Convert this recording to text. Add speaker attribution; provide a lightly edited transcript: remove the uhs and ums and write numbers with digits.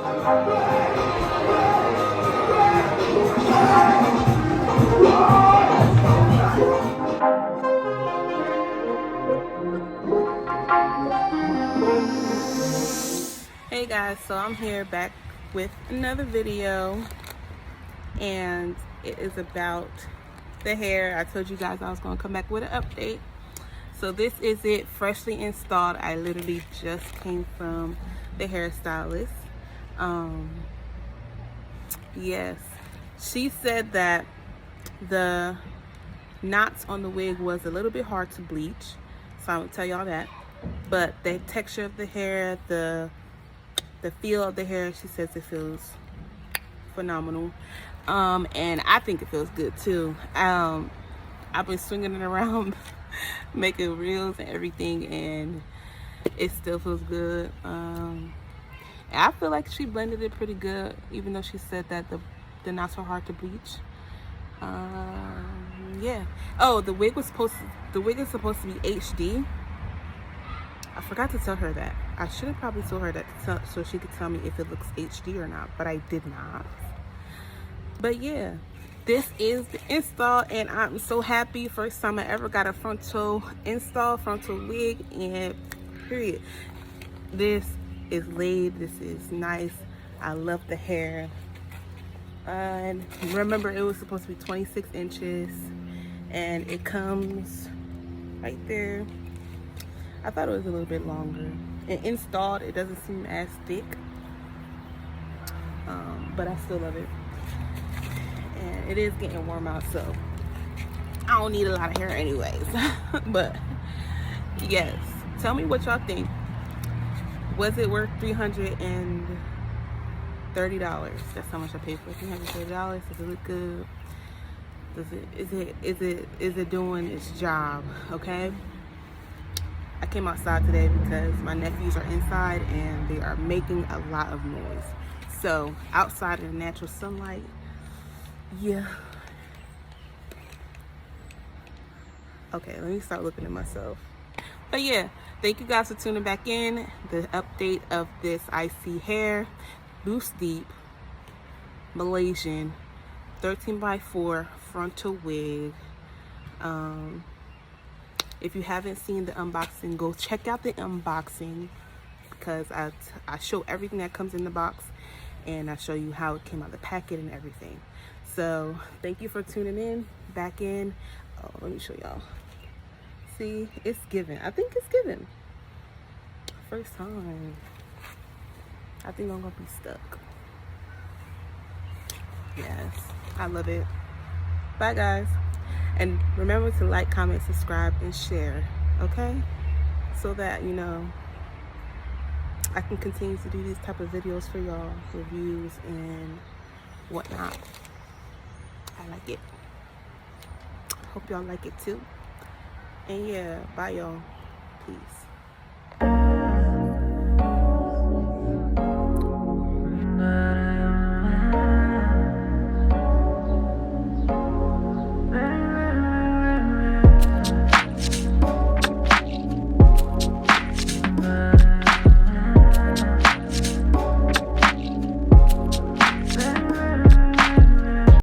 Speaker 1: Hey guys, so I'm here back with another video, and it is about the hair. I told you guys I was going to come back with an update. So this is it, freshly installed. I literally just came from the hairstylist. Yes, she said that the knots on the wig was a little bit hard to bleach, so I would tell y'all that. But the texture of the hair, the feel of the hair, she says it feels phenomenal, and I think it feels good too. I've been swinging it around making reels and everything, and it still feels good. And I feel like she blended it pretty good, even though she said that the knots are hard to bleach. Yeah. Oh, the wig is supposed to be HD. I forgot to tell her that. I should have probably told her that so she could tell me if it looks HD or not, but I did not. But yeah, this is the install, and I'm so happy. First time I ever got a frontal install, frontal wig, and period. This is laid. This is nice. I love the hair. And remember, it was supposed to be 26 inches, and it comes right there. I thought it was a little bit longer. And installed, it doesn't seem as thick, but I still love it. And it is getting warm out, so I don't need a lot of hair anyways. But yes, tell me what y'all think. Was it worth $330? That's how much I paid for it. $330. Does it look good? Is it doing its job? Okay. I came outside today because my nephews are inside and they are making a lot of noise. So outside in the natural sunlight, yeah. Okay, let me start looking at myself. But yeah, thank you guys for tuning back in. The update of this Isee hair, loose deep, Malaysian, 13x4 frontal wig. If you haven't seen the unboxing, go check out the unboxing, because I show everything that comes in the box, and I show you how it came out of the packet and everything. So thank you for tuning in, back in. Oh, let me show y'all. See, it's given. I think it's given. First time. I think I'm gonna be stuck. Yes, I love it. Bye guys. And remember to like, comment, subscribe, and share, okay? So that, you know, I can continue to do these type of videos for y'all, reviews and whatnot. I like it. Hope y'all like it too. And yeah, bye y'all. Peace.